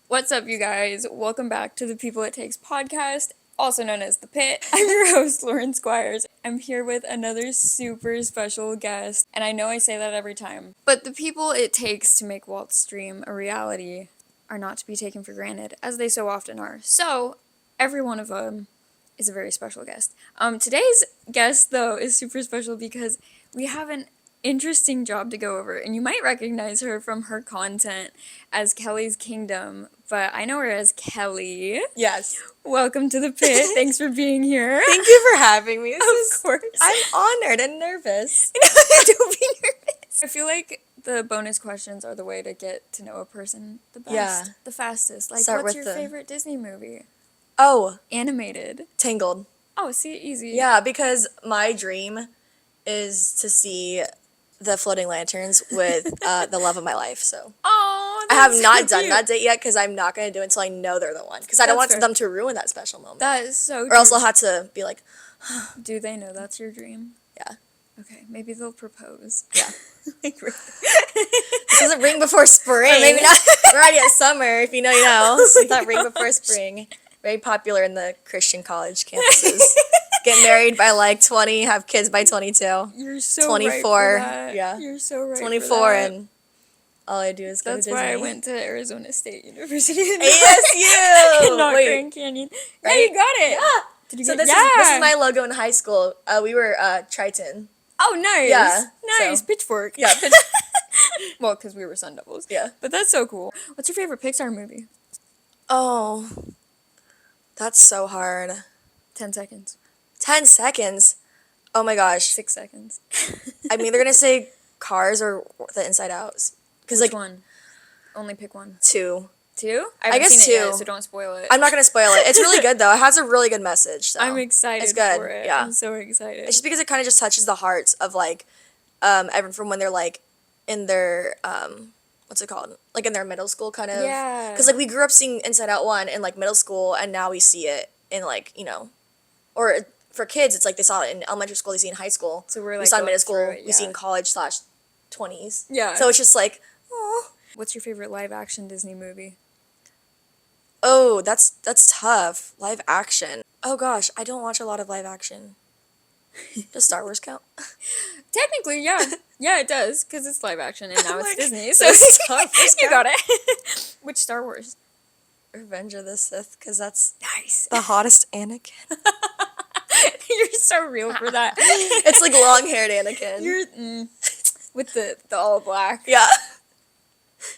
What's up, you guys? Welcome back to the People It Takes podcast, also known as The Pit. I'm your host, Lauryn Squires. I'm here with another super special guest, and I know I say that every time, but the people it takes to make Walt's dream a reality are not to be taken for granted, as they so often are. So, every one of them is a very special guest. Today's guest, though, is super special because we have an interesting job to go over, and you might recognize her from her content as Kelly's Kingdom, but I know her as Kelly. Yes. Welcome to the Pit. Thanks for being here. Thank you for having me. Of course. I'm honored and nervous. Don't be nervous. I feel like the bonus questions are the way to get to know a person the best, the fastest. Like, Start what's with your favorite Disney movie? Oh, Animated. Tangled. Oh, see, easy. Yeah, because my dream is to see the floating lanterns with the love of my life. So Oh, I have not so done cute. that date yet because I'm not going to do it until I know they're the one. Because I don't That's want fair. them to ruin that special moment. That is so Or else true. I'll have to be like, Do they know that's your dream? yeah. Okay, maybe they'll propose. Yeah. Like, This doesn't ring before spring. Or maybe not. We're already at summer, if you know, you know. So it's not ring before spring. Very popular in the Christian college campuses. Get married by like 20, have kids by 22. You're so 24, right for that. yeah. You're so right 24 for that. and all I do is go That's to Disney. why I went to Arizona State University. ASU! Not Wait, Grand Canyon. Yeah, right? you got it. Yeah. Did you So get this is my logo in high school. We were Triton. Oh, nice. Yeah, Nice. so- Pitchfork. Yeah. Well, because we were Sun Devils. Yeah. But that's so cool. What's your favorite Pixar movie? Oh, that's so hard. 10 seconds. 10 seconds? Oh my gosh. 6 seconds. I'm either gonna say Cars or The Inside Outs. Because Which like one? Only pick one. 2. 2? I haven't guess seen it yet, 2. so don't spoil it. I'm not gonna spoil it. It's really good though. It has a really good message. So I'm excited It's good. for it. Yeah. I'm so excited. It's just because it kind of just touches the hearts of like, everyone from when they're like in their what's it called? Like in their middle school kind of. Yeah. Because like we grew up seeing Inside Out 1 in like middle school, and now we see it in like, you know, or for kids it's like they saw it in elementary school, they see it in high school. So we're We like saw it in going middle school, through it, we see it yeah. in college / 20s. Yeah. So it's just like, oh. What's your favorite live action Disney movie? Oh, that's tough. Live action. Oh gosh, I don't watch a lot of live action. Does Star Wars count? Technically, yeah. Yeah, it does, because it's live action and now I'm it's like, Disney. So does Star Wars you count? got it. Which Star Wars? Revenge of the Sith, because that's Nice. the hottest Anakin. You're so real for that. It's like long-haired Anakin. You're with the all black. Yeah.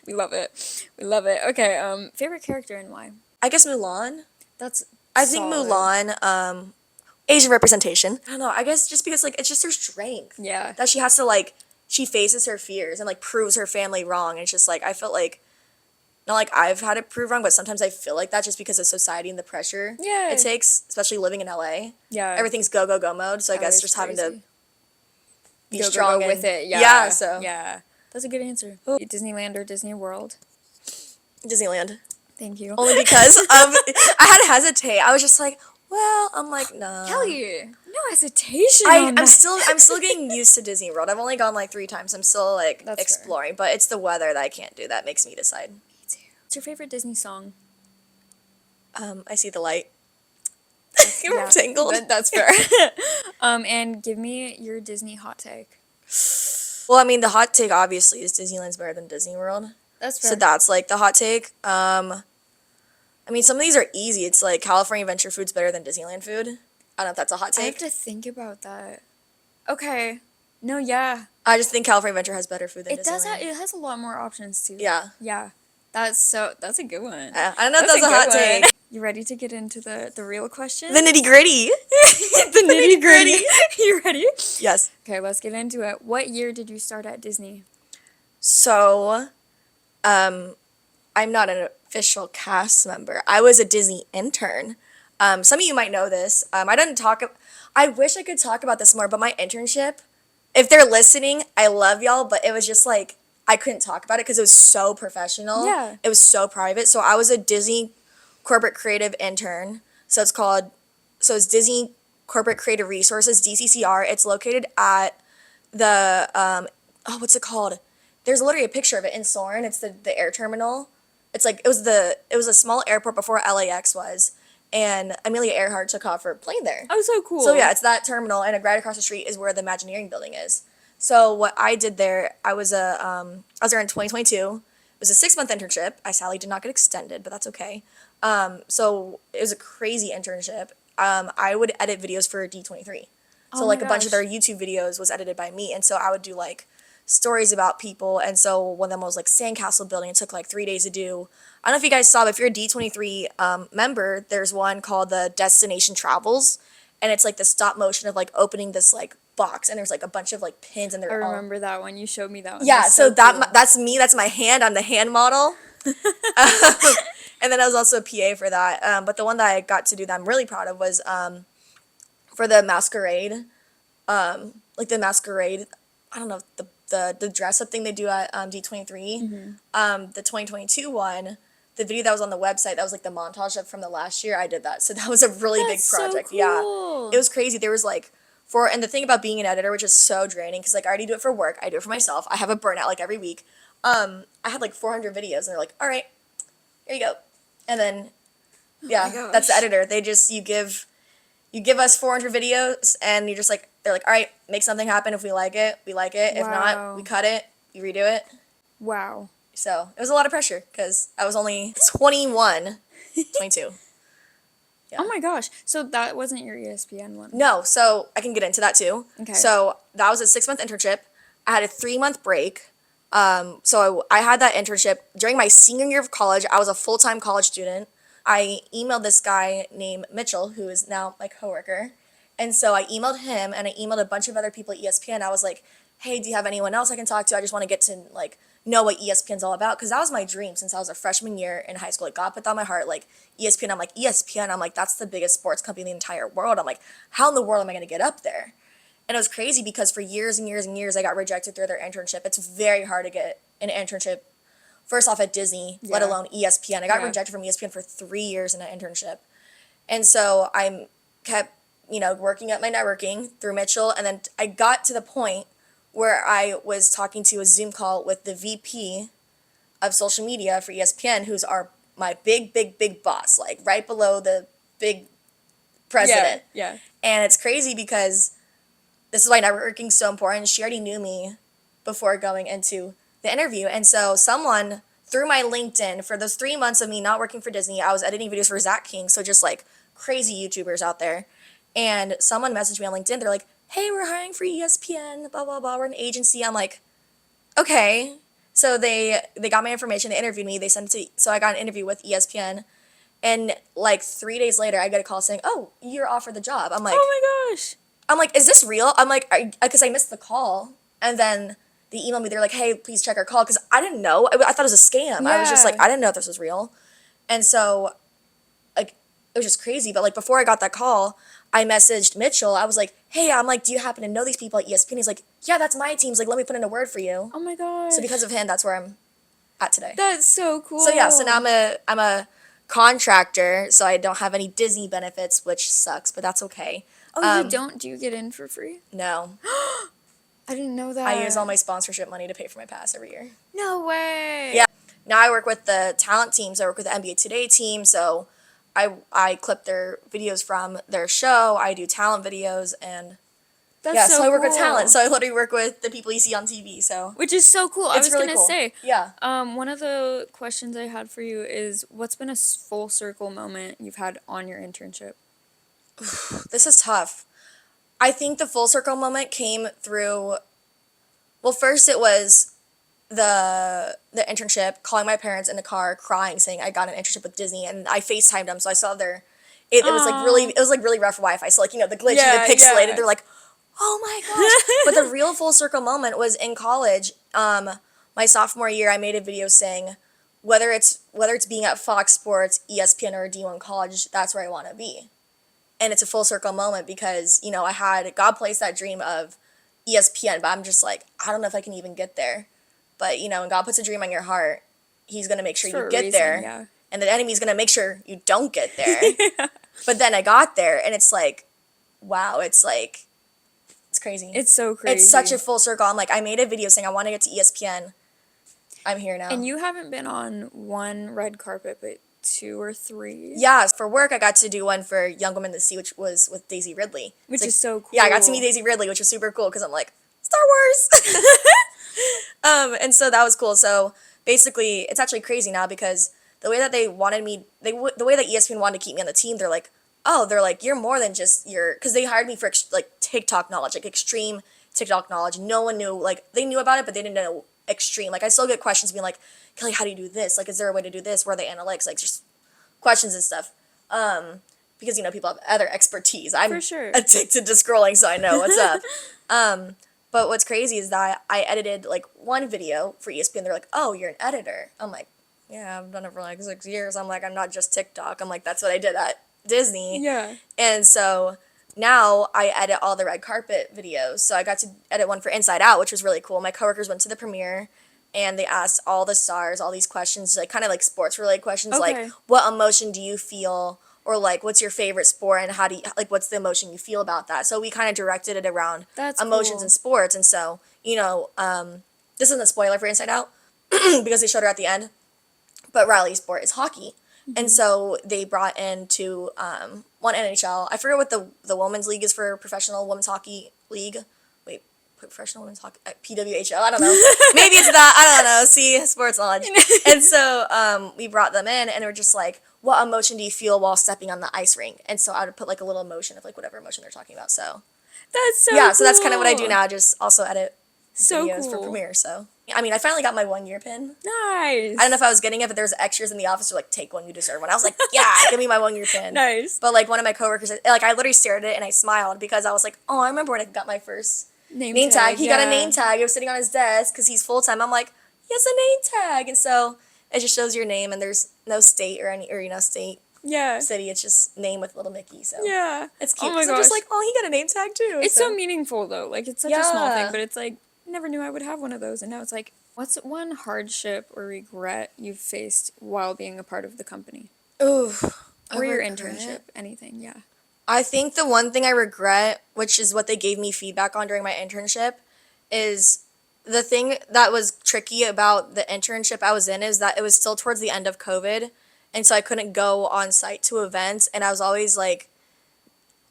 We love it. We love it. Okay, favorite character and why? I guess Mulan. That's I think solid. Mulan, Asian representation. I don't know, I guess just because like it's just her strength. Yeah. That she has to like, she faces her fears and like proves her family wrong. And it's just like, I felt like, not like I've had it proved wrong, but sometimes I feel like that just because of society and the pressure Yeah. it takes, especially living in LA. Yeah. Everything's go, go, go mode. So I guess LA's just having to crazy. be Go, strong go and, with it. Yeah. Yeah, so Yeah. That's a good answer. Disneyland or Disney World? Disneyland. Thank you. Only because of, I had to hesitate. I was just like, well, I'm like, no. Kelly, no hesitation. I'm still getting used to Disney World. I've only gone like 3 times. I'm still like That's fair. exploring, but it's the weather that I can't do that makes me decide. Me too. What's your favorite Disney song? I see the light. Yeah, Tangled. That's fair. And give me your Disney hot take. Well, I mean, the hot take obviously is Disneyland's better than Disney World. That's fair. So that's like the hot take. I mean, some of these are easy. It's like California Adventure food's better than Disneyland food. I don't know if that's a hot I have take. to think about that. Okay. No, yeah. I just think California Adventure has better food than It does. Disneyland. It has a lot more options too. Yeah. Yeah. That's a good one. I don't know if that's a hot good one. take. You ready to get into the real question? The nitty gritty. the nitty-gritty. You ready? Yes. Okay, let's get into it. What year did you start at Disney? So, I'm not an official cast member. I was a Disney intern. Some of you might know this. I wish I could talk about this more, but my internship, if they're listening, I love y'all, but it was just like, I couldn't talk about it because it was so professional. Yeah. It was so private. So I was a Disney Corporate Creative Intern. So it's Disney Corporate Creative Resources, DCCR. It's located at the, what's it called? There's literally a picture of it in Soarin'. It's the air terminal. It's like, it was a small airport before LAX was, and Amelia Earhart took off her plane there. Oh, so cool. So yeah, it's that terminal, and right across the street is where the Imagineering building is. So what I did there, I was there in 2022. It was a 6-month internship. I sadly did not get extended, but that's okay. So it was a crazy internship. I would edit videos for D23. So Oh like my a bunch of gosh. their YouTube videos was edited by me, and so I would do like stories about people. And so one of them was like sandcastle building. It took like 3 days to do. I don't know if you guys saw, but if you're a D23 member, there's one called the Destination Travels, and it's like the stop motion of like opening this like box, and there's like a bunch of like pins, and I they're all remember that one. You showed me that one. yeah. That's So that cool. that's me. That's my hand. I'm the hand model. And then I was also a PA for that. But the one that I got to do that I'm really proud of was for the masquerade, like the masquerade. I don't know, the dress up thing they do at D23. The 2022 one, the video that was on the website, that was like the montage of from the last year. I did that, so that was a really That's big so project. cool. Yeah, it was crazy. There was like and the thing about being an editor, which is so draining, because like I already do it for work, I do it for myself. I have a burnout like every week. I had like 400 videos, and they're like, all right, here you go. And then, yeah, that's the gosh. editor. They just, you give us 400 videos, and you're just like, they're like, all right, make something happen. If we like it, we like it. If not, Wow. we cut it, you redo it. Wow. So it was a lot of pressure, because I was only 21, 22. Yeah. Oh my gosh. So that wasn't your ESPN one. No, so I can get into that too. Okay. So that was a 6-month internship. I had a 3-month break. So I had that internship during my senior year of college. I was a full-time college student. I emailed this guy named Mitchell, who is now my coworker. And so I emailed him, and I emailed a bunch of other people at ESPN. I was like, hey, do you have anyone else I can talk to? I just want to get to like know what ESPN's all about, because that was my dream since I was a freshman year in high school. Like, God put that on my heart, like ESPN. I'm like, ESPN. I'm like, that's the biggest sports company in the entire world. I'm like, how in the world am I going to get up there? And it was crazy because for years and years and years, I got rejected through their internship. It's very hard to get an internship, first off at Disney, let Yeah. alone ESPN. I got Yeah. rejected from ESPN for 3 years in an internship. And so I kept, working at my networking through Mitchell. And then I got to the point where I was talking to a Zoom call with the VP of social media for ESPN, who's my big, big, big boss, like right below the big president. Yeah. And it's crazy because this is why networking's so important. She already knew me before going into the interview. And so someone through my LinkedIn, for those 3 months of me not working for Disney, I was editing videos for Zach King, so just like crazy YouTubers out there. And someone messaged me on LinkedIn. They're like, hey, we're hiring for ESPN, blah, blah, blah. We're an agency. I'm like, okay. So they got my information. They interviewed me. They sent it so I got an interview with ESPN. And like 3 days later, I get a call saying, oh, you're offered the job. Oh my gosh. I'm like, is this real? I'm like, because I missed the call. And then they emailed me. They're like, hey, please check our call. Because I didn't know. I thought it was a scam. I was just like, Yeah. I didn't know if this was real. And so, like, it was just crazy. But, like, before I got that call, I messaged Mitchell. I was like, hey, I'm like, do you happen to know these people at ESPN? He's like, yeah, that's my team. He's like, let me put in a word for you. Oh my gosh. So because of him, that's where I'm at today. That's so cool. So, yeah, so now I'm a contractor. So I don't have any Disney benefits, which sucks. But that's okay. Oh, you don't? Do you get in for free? No. I didn't know that. I use all my sponsorship money to pay for my pass every year. No way. Yeah. Now I work with the talent teams. I work with the NBA Today team. So I clip their videos from their show. I do talent videos. And That's yeah, so so I work with cool. talent. So I literally work with the people you see on TV. So Which is so cool. I it's was really gonna cool. say. Yeah. One of the questions I had for you is, what's been a full circle moment you've had on your internship? This is tough. I think the full circle moment came through, well, first it was the internship, calling my parents in the car, crying, saying I got an internship with Disney, and I FaceTimed them, so I saw it was like really rough Wi-Fi, so like, the glitch Yeah, and the pixelated, yeah. they're like, oh my gosh. But the real full circle moment was in college. My sophomore year, I made a video saying, whether it's being at Fox Sports, ESPN, or a D1 college, that's where I want to be. And it's a full circle moment because, I had God placed that dream of ESPN, but I'm just like, I don't know if I can even get there. But, when God puts a dream on your heart, he's going to make sure For you a get reason, there. yeah. And the enemy's going to make sure you don't get there. But then I got there, and it's like, wow, it's crazy. It's so crazy. It's such a full circle. I'm like, I made a video saying I want to get to ESPN. I'm here now. And you haven't been on one red carpet, but 2 or 3. Yeah, for work, I got to do one for Young Women to See, which was with Daisy Ridley. Which is so cool. Yeah, I got to meet Daisy Ridley, which was super cool because I'm like, Star Wars! And so that was cool. So basically, it's actually crazy now because the way that they wanted me, the way that ESPN wanted to keep me on the team, they're like, oh, they're like, you're more than just your, because they hired me for like TikTok knowledge, like extreme TikTok knowledge. No one knew, like, they knew about it, but they didn't know extreme. Like, I still get questions being like, Kelly, how do you do this? Like, is there a way to do this? Where are the analytics? Like, just questions and stuff. Because, you know, people have other expertise. I'm For sure. addicted to scrolling, so I know what's up. But what's crazy is that I edited, like, one video for ESPN. They're like, oh, you're an editor. I'm like, yeah, I've done it for, like, 6 years. I'm like, I'm not just TikTok. I'm like, that's what I did at Disney. Yeah. And so now I edit all the red carpet videos. So I got to edit one for Inside Out, which was really cool. My coworkers went to the premiere, and they asked all the stars all these questions, like, kind of like sports-related questions, Okay. like, what emotion do you feel? Or, like, what's your favorite sport, and how do you, like, what's the emotion you feel about that? So we kind of directed it around That's emotions cool. in sports. And so, you know, this isn't a spoiler for Inside Out, because they showed her at the end, but Riley's sport is hockey. And so they brought in to one NHL. I forget what the women's league is for professional women's hockey league. Wait, professional women's hockey, PWHL, I don't know. Maybe it's that, I don't know. See, sports knowledge. And so we brought them in, and they were just like, what emotion do you feel while stepping on the ice rink? And so I would put like a little emotion of like whatever emotion they're talking about. So That's so yeah, cool. so that's kind of what I do now. Just also edit So videos for cool. Premiere. So I mean, I finally got my 1-year pin. Nice. I don't know if I was getting it, but there was extras in the office who were like, take one, you deserve one. I was like, yeah, give me my 1-year pin. Nice. But like one of my coworkers, like I literally stared at it and I smiled because I was like, oh, I remember when I got my first name tag. He got a name tag. It was sitting on his desk because he's full time. I'm like, he has a name tag, and so it just shows your name, and there's no state or any, or you know, state, Yeah. city. It's just name with little Mickey. So Yeah. it's cute. Oh my So I'm just gosh. like, oh, he got a name tag too. It's so meaningful though. Like it's such a small Yeah. thing, but it's like I never knew I would have one of those, and now it's like, what's one hardship or regret you've faced while being a part of the company Ooh, or a your regret? internship? Anything? Yeah. I think the one thing I regret, which is what they gave me feedback on during my internship, is the thing that was tricky about the internship I was in is that it was still towards the end of COVID, and so I couldn't go on site to events, and I was always like,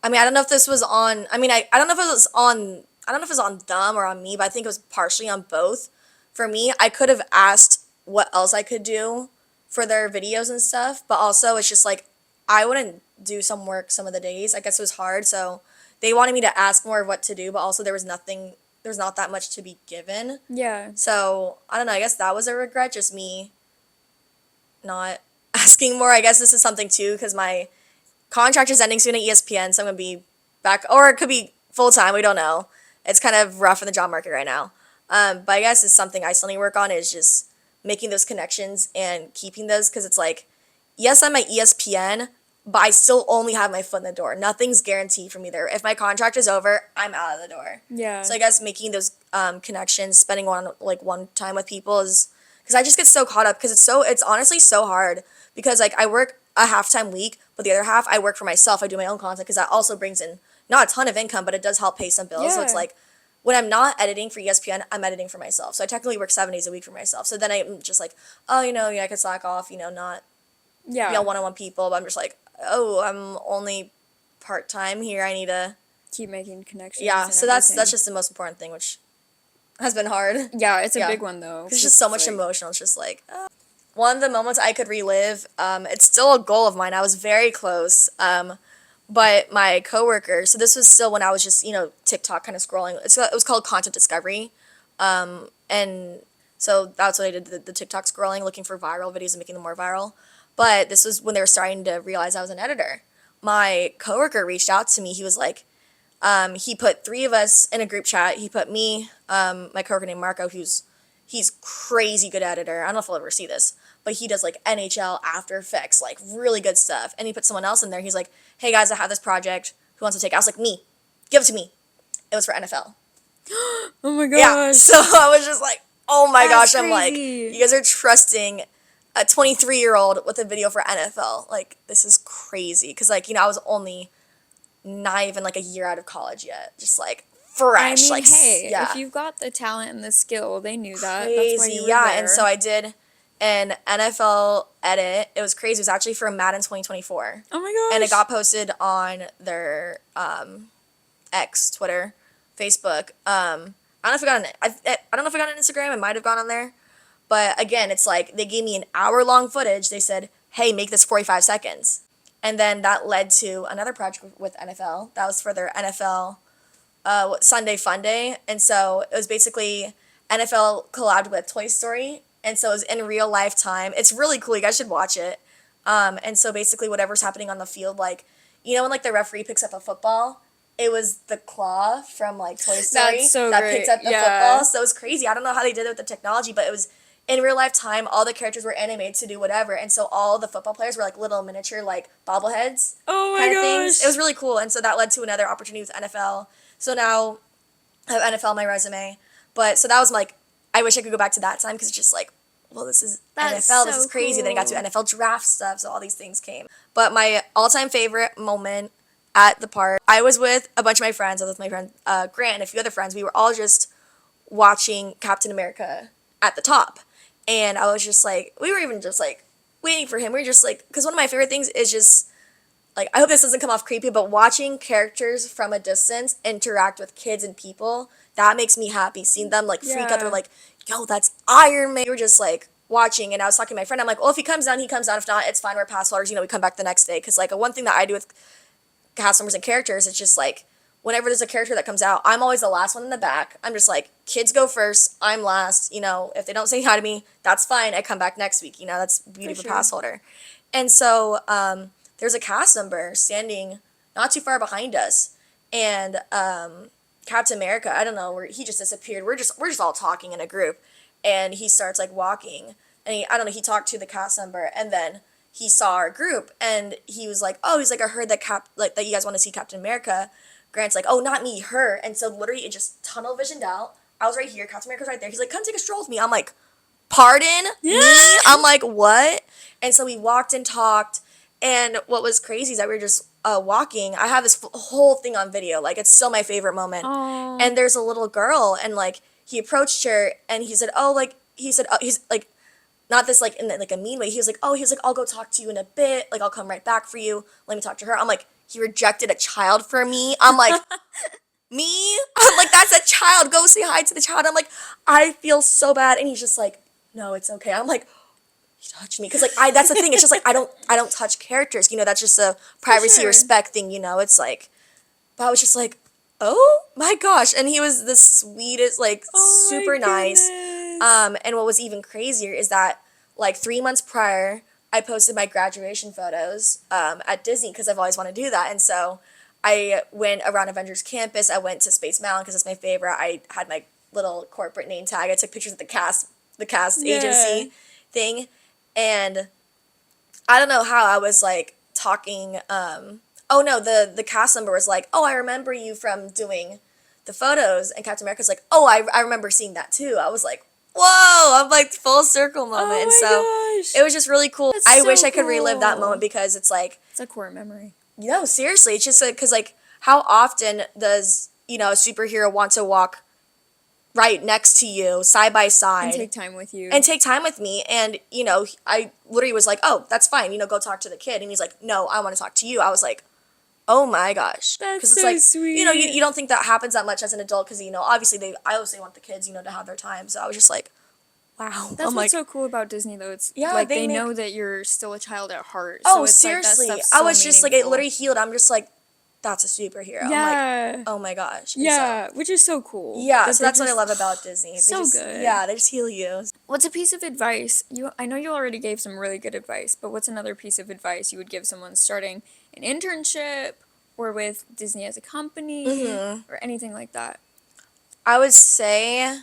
I mean, I don't know if this was on, I don't know if it was on, I don't know if it was on them or on me, but I think it was partially on both. For me, I could have asked what else I could do for their videos and stuff, but also it's just like, I wouldn't do some work some of the days. I guess it was hard, so they wanted me to ask more of what to do, but also there was not that much to be given. Yeah. So, I don't know, I guess that was a regret, just me not asking more. I guess this is something too, because my contract is ending soon at ESPN, so I'm going to be back, or it could be full-time, we don't know. It's kind of rough in the job market right now. But I guess it's something I still need to work on, is just making those connections and keeping those, because it's like, yes, I'm at ESPN, but I still only have my foot in the door. Nothing's guaranteed for me there. If my contract is over, I'm out of the door. Yeah. So I guess making those connections, spending one time with people is, because I just get so caught up, because it's honestly so hard, because like I work a half-time week, but the other half I work for myself. I do my own content, because that also brings in not a ton of income, but it does help pay some bills. So it's Yeah. like, when I'm not editing for ESPN, I'm editing for myself. So I technically work 7 days a week for myself. So then I'm just like, oh, yeah, I could slack off, not Yeah. be all one-on-one people, but I'm just like, oh, I'm only part-time here. I need to, Keep making connections. yeah. and So that's everything. just the most important thing, which has been hard. Yeah, it's a Yeah. big one though. There's just so much like, emotional. It's just like, one of the moments I could relive, it's still a goal of mine. I was very close. But my coworker, so this was still when I was just, TikTok kind of scrolling. It was called content discovery. And so that's what I did, the TikTok scrolling, looking for viral videos and making them more viral. But this was when they were starting to realize I was an editor. My coworker reached out to me. He was like, he put 3 of us in a group chat. He put me, my coworker named Marco, he's crazy good editor. I don't know if I'll ever see this, but he does like NHL, After Effects, like really good stuff. And he put someone else in there. He's like, hey guys, I have this project. Who wants to take it? I was like, me. Give it to me. It was for NFL. Oh my gosh. Yeah. So I was just like, oh my That's gosh. I'm like, crazy. you guys are trusting a 23-year-old with a video for NFL. Like, this is crazy. Because, like, I was only not even like a year out of college yet. Just like, fresh. I mean, Like, hey, yeah. if you've got the talent and the skill, they knew that. That's why Crazy, you were yeah. there. And so I did an NFL edit. It was crazy. It was actually for Madden 2024. Oh my gosh. And it got posted on their X, Twitter, Facebook. I don't know if it got on. I don't know if it got on Instagram. It might have gone on there. But again, it's like they gave me an hour-long footage. They said, "Hey, make this 45 seconds," and then that led to another project with NFL. That was for their NFL Sunday Fun Day, and so it was basically NFL collabed with Toy Story, and so it was in real life time. It's really cool. You guys should watch it. And so basically, whatever's happening on the field, like when like the referee picks up a football, it was the claw from like Toy Story That's so that great. picked up the Yeah. football. So it was crazy. I don't know how they did it with the technology, but it was in real life time. All the characters were animated to do whatever, and so all the football players were like little miniature like bobbleheads. Oh my kind of gosh. things. It was really cool, and so that led to another opportunity with NFL. So now I have NFL on my resume, but so that was like I wish I could go back to that time because it's just like, well, this is That's NFL. This so is crazy. Then I got to cool. NFL draft stuff, so all these things came. But my all-time favorite moment at the park, I was with a bunch of my friends. I was with my friend Grant and a few other friends. We were all just watching Captain America at the top. And I was just like, we were even just like waiting for him. We were just like, because one of my favorite things is just like, I hope this doesn't come off creepy, but watching characters from a distance interact with kids and people, that makes me happy. Seeing them like freak out, they're Yeah. like, yo, that's Iron Man. We were just like watching, and I was talking to my friend. I'm like, well, if he comes down, he comes down. If not, it's fine. We're pass holders. We come back the next day. Because like one thing that I do with cast members and characters, it's just like whenever there's a character that comes out, I'm always the last one in the back. I'm just like, kids go first, I'm last. If they don't say hi to me, that's fine. I come back next week. That's beauty for sure. pass holder. And so there's a cast member standing not too far behind us, and Captain America, I don't know, where he just disappeared. We're just all talking in a group, and he starts like walking, and I don't know, he talked to the cast member, and then he saw our group, and he was like, oh, he's like, I heard that that you guys want to see Captain America. Grant's like, oh, not me, her. And so literally it just tunnel visioned out. I was right here, Captain America's right there. He's like, come take a stroll with me. I'm like, pardon me? I'm like, what? And so we walked and talked, and what was crazy is that we were just walking. I have this whole thing on video. Like, it's still my favorite moment. Aw. And there's a little girl, and like he approached her, and he said, oh, like he's like, not this like in like a mean way. He was like, I'll go talk to you in a bit. Like, I'll come right back for you. Let me talk to her. I'm like, he rejected a child for me. I'm like, me? I'm like, that's a child. Go say hi to the child. I'm like, I feel so bad. And he's just like, no, it's okay. I'm like, he touched me. Cause like that's the thing. It's just like I don't touch characters. That's just a privacy sure. respect thing. It's like, but I was just like, oh my gosh. And he was the sweetest, like Oh my super nice. goodness. And what was even crazier is that like 3 months prior, I posted my graduation photos at Disney because I've always wanted to do that. And so I went around Avengers Campus. I went to Space Mountain because it's my favorite. I had my little corporate name tag. I took pictures of the cast Yeah. agency thing. And I don't know how I was like talking. Oh no, the cast member was like, oh, I remember you from doing the photos. And Captain America's like, oh, I remember seeing that too. I was like, whoa, I'm like full circle moment. Oh And my so gosh. it was just really cool. That's I so wish I could relive that cool. moment because it's like, It's a core memory. no, seriously, it's just because like how often does a superhero want to walk right next to you side by side And take time with you. and take time with me? And I literally was like, oh, that's fine, go talk to the kid. And he's like, no, I want to talk to you. I was like, oh my gosh. That's it's so like, sweet. you don't think that happens that much as an adult because obviously I obviously want the kids to have their time. So I was just like, wow. That's I'm what's like, so cool about Disney, though. It's Yeah, like they they make- know that you're still a child at heart. oh, So it's seriously. Like, that stuff's I so was just like, it meaningful. literally healed. I'm just like, that's a superhero. I'm like, Yeah. oh my gosh. And Yeah, which is so cool. Yeah, that so they that's what I just- love about Disney. So good. Yeah, they just heal you. What's a piece of advice? I know you already gave some really good advice, but what's another piece of advice you would give someone starting an internship or with Disney as a company Mm-hmm. or anything like that? I would say,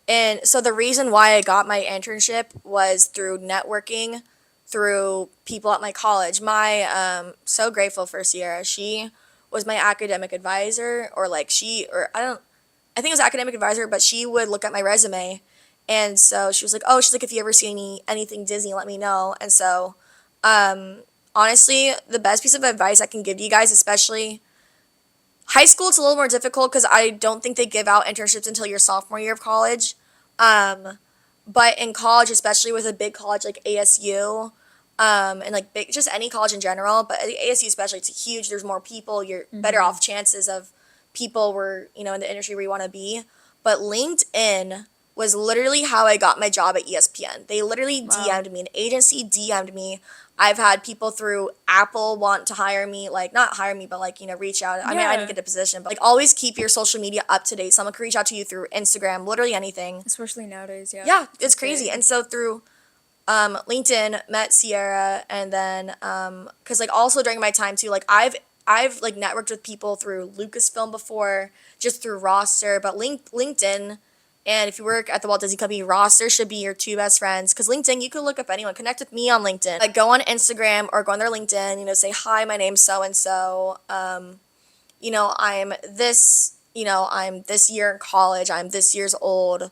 and so the reason why I got my internship was through networking, through people at my college. So grateful for Sierra. She was my academic advisor, or like I think it was academic advisor, but she would look at my resume. And so she was like, if you ever see anything Disney, let me know. And so, honestly, the best piece of advice I can give you guys, especially High school, it's a little more difficult because I don't think they give out internships until your sophomore year of college. But in college, especially with a big college like ASU, and like big, just any college in general, but ASU especially, it's huge. There's more people. You're better off chances of people were, in the industry where you want to be. But LinkedIn was literally how I got my job at ESPN. They literally DM'd me. An agency DM'd me. I've had people through Apple want to hire me, like not hire me, but like, reach out. I mean, I didn't get the position, but like always keep your social media up to date. Someone could reach out to you through Instagram, literally anything. Especially nowadays, yeah. Yeah, it's crazy. And so through LinkedIn, met Sierra, and then because like also during my time too, like I've like networked with people through Lucasfilm before, just through roster, but LinkedIn. And if you work at the Walt Disney Company, roster should be your two best friends. Because LinkedIn, you can look up anyone. Connect with me on LinkedIn. Like, go on Instagram or go on their LinkedIn, say, hi, my name's so-and-so. I'm this year in college. I'm this year's old.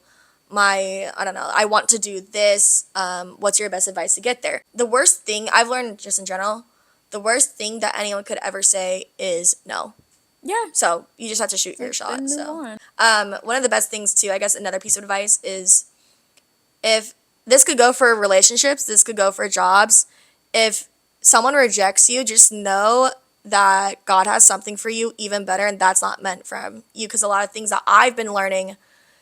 I don't know, I want to do this. What's your best advice to get there? The worst thing I've learned just in general, the worst thing that anyone could ever say is no. Yeah. So you just have to shoot your shot. Then move So on. one of the best things too, I guess another piece of advice is, if this could go for relationships, this could go for jobs. If someone rejects you, just know that God has something for you even better, and that's not meant from you. Because a lot of things that I've been learning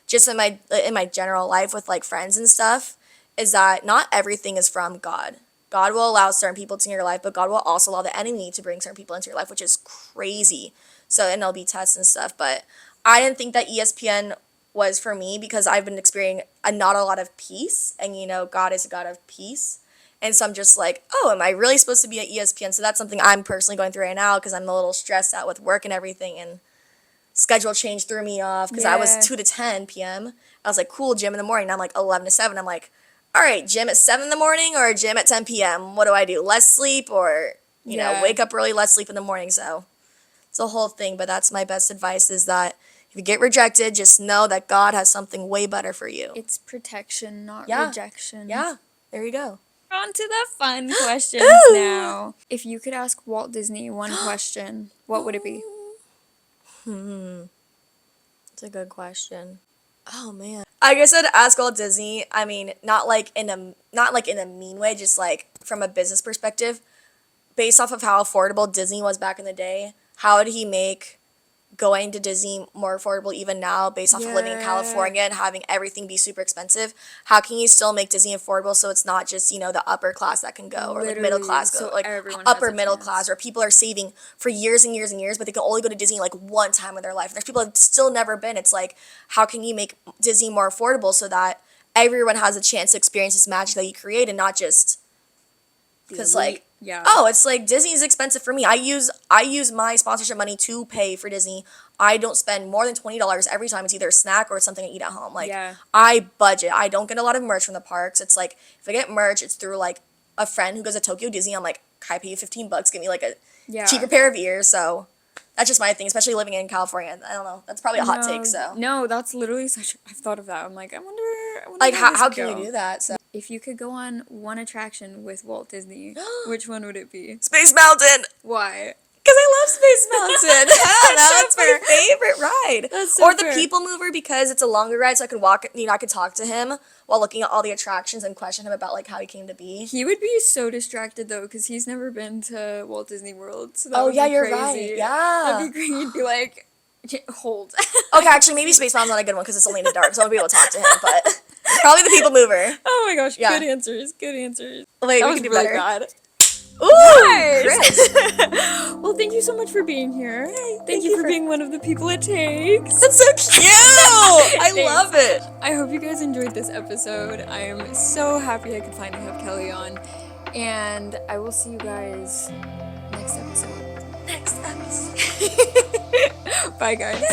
just in my general life with like friends and stuff is that not everything is from God. God will allow certain people into your life, but God will also allow the enemy to bring certain people into your life, which is crazy. So, and there'll be tests and stuff, but I didn't think that ESPN was for me because I've been experiencing not a lot of peace, and God is a God of peace. And so I'm just like, oh, am I really supposed to be at ESPN? So that's something I'm personally going through right now because I'm a little stressed out with work and everything, and schedule change threw me off because I was 2 to 10 p.m. I was like, cool, gym in the morning. Now I'm like 11 to 7. I'm like, all right, gym at 7 in the morning or gym at 10 p.m.? What do I do? Less sleep or, wake up early, less sleep in the morning. So it's a whole thing, but that's my best advice is that if you get rejected, just know that God has something way better for you. It's protection, not Yeah. rejection. Yeah, there you go. On to the fun questions now. If you could ask Walt Disney one question, what would it be? That's a good question. Oh man, I guess I'd ask Walt Disney. I mean, not like in a mean way, just like from a business perspective, based off of how affordable Disney was back in the day. How would he make going to Disney more affordable even now, based off of living in California and having everything be super expensive? How can you still make Disney affordable so it's not just, the upper class that can go, or like middle class go, so like upper middle class, or people are saving for years and years and years, but they can only go to Disney like one time in their life. And there's people that have still never been. It's like, how can you make Disney more affordable so that everyone has a chance to experience this magic that you create, and not just because it's like Disney is expensive for me. I use my sponsorship money to pay for Disney. I don't spend more than $20 every time. It's either a snack or it's something I eat at home. Like, I budget. I don't get a lot of merch from the parks. It's like, if I get merch, it's through like a friend who goes to Tokyo Disney. I'm like, can I pay you $15? Give me like a cheaper pair of ears. So that's just my thing, especially living in California. I don't know. That's probably a hot take. So no, that's literally I've thought of that. I'm like, I wonder like how can you do that? So if you could go on one attraction with Walt Disney, which one would it be? Space Mountain. Why? Because I love Space Mountain. I don't know. It's my favorite ride. That's so or the fair. People Mover, because it's a longer ride, so I could walk. I could talk to him while looking at all the attractions and question him about like how he came to be. He would be so distracted though, because he's never been to Walt Disney World. So that Oh would yeah, be you're crazy. right. Yeah. That'd be great. He'd be like, hold. Okay, actually, maybe Space Mountain's not a good one because it's only in the dark, so I won't be able to talk to him. But probably the People Mover. Oh my gosh, Yeah. Good answers. Wait, That we was can do really better. bad. Ooh, Nice. Chris. Well, thank you so much for being here. Hey, Thank you for being one of the people it takes. That's so cute. I Thanks. love it. I hope you guys enjoyed this episode. I am so happy I could finally have Kelly on. And I will see you guys next episode. Next episode. Bye, guys.